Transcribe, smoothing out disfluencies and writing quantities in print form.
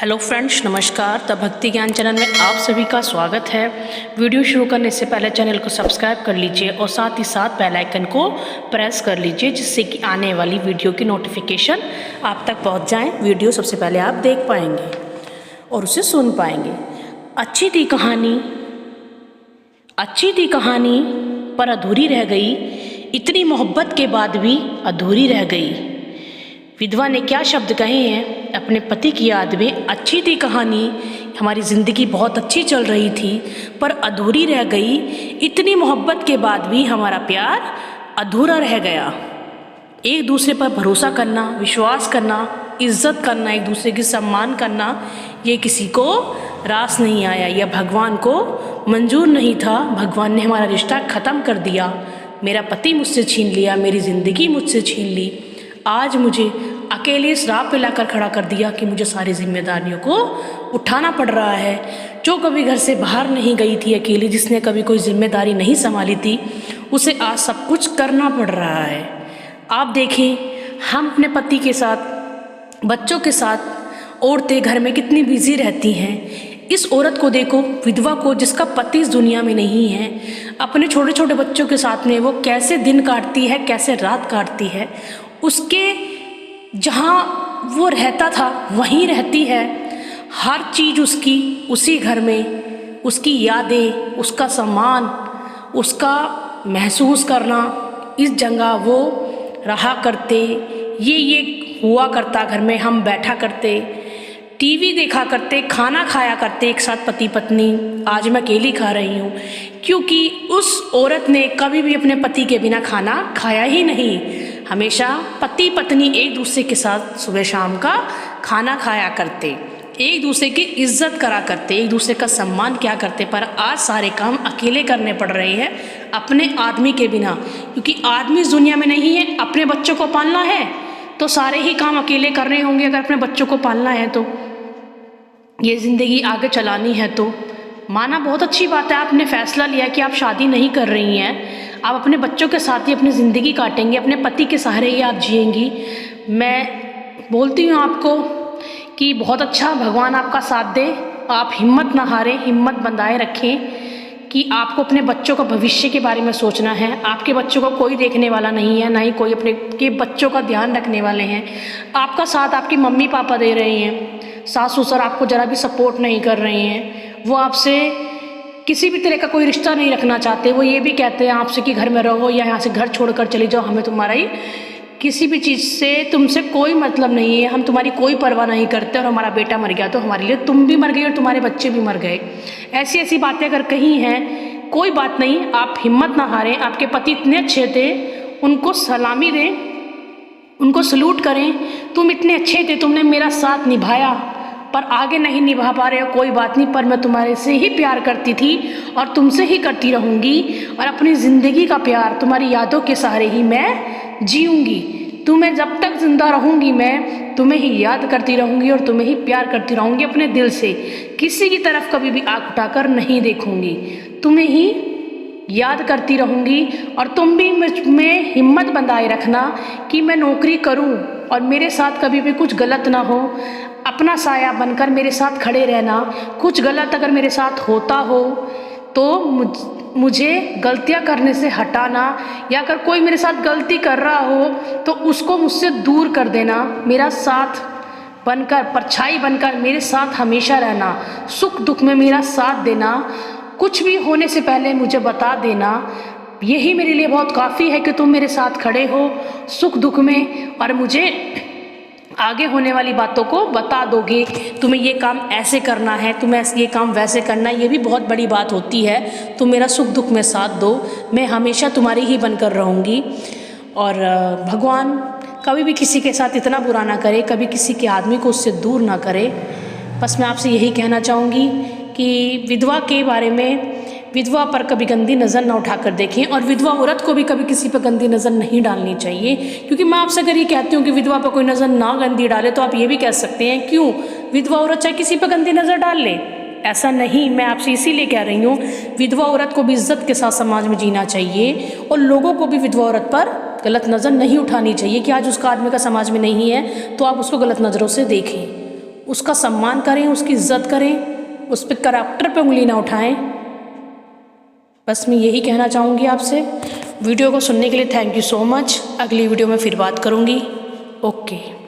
Hello friends, नमस्कार। The भक्ति ज्ञान चैनल में आप सभी का स्वागत है। वीडियो शुरू करने से पहले चैनल को सब्सक्राइब कर लीजिए और साथ ही साथ बेल आइकन को प्रेस कर लीजिए, जिससे कि आने वाली वीडियो की नोटिफिकेशन आप तक पहुंच जाए। वीडियो सबसे पहले आप देख पाएंगे और उसे सुन पाएंगे। अच्छी थी कहानी पर अधूरी रह गई, इतनी मोहब्बत के बाद भी अधूरी रह गई। विधवा ने क्या शब्द कहे हैं अपने पति की याद में। अच्छी थी कहानी, हमारी ज़िंदगी बहुत अच्छी चल रही थी पर अधूरी रह गई, इतनी मोहब्बत के बाद भी हमारा प्यार अधूरा रह गया। एक दूसरे पर भरोसा करना, विश्वास करना, इज्जत करना, एक दूसरे की सम्मान करना, ये किसी को रास नहीं आया, यह भगवान को मंजूर नहीं था। भगवान ने हमारा रिश्ता ख़त्म कर दिया। मेरा पति मुझसे छीन लिया, मेरी ज़िंदगी मुझसे छीन ली। आज मुझे अकेले इस राह पे लाकर खड़ा कर दिया कि मुझे सारी जिम्मेदारियों को उठाना पड़ रहा है। जो कभी घर से बाहर नहीं गई थी अकेली, जिसने कभी कोई जिम्मेदारी नहीं संभाली थी, उसे आज सब कुछ करना पड़ रहा है। आप देखें, हम अपने पति के साथ, बच्चों के साथ, औरतें घर में कितनी बिजी रहती हैं। इस औरत को देखो, विधवा को, जिसका पति इस दुनिया में नहीं है, अपने छोटे छोटे बच्चों के साथ में वो कैसे दिन काटती है, कैसे रात काटती है। उसके जहाँ वो रहता था वहीं रहती है। हर चीज़ उसकी उसी घर में, उसकी यादें, उसका सम्मान, उसका महसूस करना, इस जगह वो रहा करते। ये हुआ करता घर में। हम बैठा करते, टीवी देखा करते, खाना खाया करते एक साथ पति पत्नी। आज मैं अकेली खा रही हूँ क्योंकि उस औरत ने कभी भी अपने पति के बिना खाना खाया ही नहीं। हमेशा पति पत्नी एक दूसरे के साथ सुबह शाम का खाना खाया करते, एक दूसरे की इज्जत करा करते, एक दूसरे का सम्मान किया करते। पर आज सारे काम अकेले करने पड़ रहे हैं अपने आदमी के बिना, क्योंकि आदमी इस दुनिया में नहीं है। अपने बच्चों को पालना है तो सारे ही काम अकेले करने होंगे। अगर अपने बच्चों को पालना है तो, ये ज़िंदगी आगे चलानी है तो। माना बहुत अच्छी बात है, आपने फैसला लिया कि आप शादी नहीं कर रही हैं, आप अपने बच्चों के साथ ही अपनी ज़िंदगी काटेंगी, अपने पति के सहारे ही आप जिएंगी। मैं बोलती हूँ आपको कि बहुत अच्छा, भगवान आपका साथ दे। आप हिम्मत ना हारें, हिम्मत बंधाए रखें कि आपको अपने बच्चों का भविष्य के बारे में सोचना है। आपके बच्चों को कोई देखने वाला नहीं है, ना ही कोई अपने के बच्चों का ध्यान रखने वाले हैं। आपका साथ आपकी मम्मी पापा दे रहे हैं, सास ससुर आपको ज़रा भी सपोर्ट नहीं कर रहे हैं। वो आपसे किसी भी तरह का कोई रिश्ता नहीं रखना चाहते। वो ये भी कहते हैं आपसे कि घर में रहो या यहाँ से घर छोड़कर चली जाओ, हमें तुम्हारा ही किसी भी चीज़ से, तुमसे कोई मतलब नहीं है, हम तुम्हारी कोई परवाह नहीं करते, और हमारा बेटा मर गया तो हमारे लिए तुम भी मर गई और तुम्हारे बच्चे भी मर गए। ऐसी ऐसी बातें अगर कही हैं, कोई बात नहीं, आप हिम्मत ना हारें। आपके पति इतने अच्छे थे, उनको सलामी दें, उनको सलूट करें। तुम इतने अच्छे थे, तुमने मेरा साथ निभाया, पर आगे नहीं निभा पा रहे हो, कोई बात नहीं, पर मैं तुम्हारे से ही प्यार करती थी और तुमसे ही करती रहूँगी, और अपनी ज़िंदगी का प्यार तुम्हारी यादों के सहारे ही मैं जीऊँगी। तुम्हें जब तक जिंदा रहूँगी मैं तुम्हें ही याद करती रहूँगी और तुम्हें ही प्यार करती रहूँगी अपने दिल से। किसी की तरफ कभी भी आँख उठाकर नहीं देखूँगी, तुम्हें ही याद करती रहूँगी। और तुम भी मुझ में हिम्मत बंधाए रखना कि मैं नौकरी करूँ और मेरे साथ कभी भी कुछ गलत ना हो। अपना साया बनकर मेरे साथ खड़े रहना। कुछ गलत अगर मेरे साथ होता हो तो मुझे गलतियां करने से हटाना, या अगर कोई मेरे साथ गलती कर रहा हो तो उसको मुझसे दूर कर देना। मेरा साथ बनकर, परछाई बनकर मेरे साथ हमेशा रहना। सुख दुख में मेरा साथ देना। कुछ भी होने से पहले मुझे बता देना। यही मेरे लिए बहुत काफ़ी है कि तुम मेरे साथ खड़े हो सुख दुख में, और मुझे आगे होने वाली बातों को बता दोगे। तुम्हें ये काम ऐसे करना है, तुम्हें ये काम वैसे करना है। ये भी बहुत बड़ी बात होती है। तुम मेरा सुख दुख में साथ दो, मैं हमेशा तुम्हारी ही बनकर रहूँगी। और भगवान कभी भी किसी के साथ इतना बुरा ना करे, कभी किसी के आदमी को उससे दूर ना करे। बस मैं आपसे यही कहना चाहूँगी कि विधवा के बारे में, विधवा पर कभी गंदी नज़र ना उठाकर देखें, और विधवा औरत को भी कभी किसी पर गंदी नज़र नहीं डालनी चाहिए। क्योंकि मैं आपसे अगर ये कहती हूँ कि विधवा पर कोई नज़र ना गंदी डाले, तो आप ये भी कह सकते हैं क्यों विधवा औरत चाहे किसी पर गंदी नज़र डाल ले। ऐसा नहीं, मैं आपसे इसीलिए कह रही हूँ, विधवा औरत को भी इज्जत के साथ समाज में जीना चाहिए, और लोगों को भी विधवा औरत पर गलत नज़र नहीं उठानी चाहिए कि आज उसका आदमी का समाज में नहीं है तो आप उसको गलत नज़रों से देखें। उसका सम्मान करें, उसकी इज्जत करें, उस पर करैक्टर पे उंगली ना उठाएं। बस मैं यही कहना चाहूँगी आपसे। वीडियो को सुनने के लिए थैंक यू सो मच। अगली वीडियो में फिर बात करूँगी। ओके।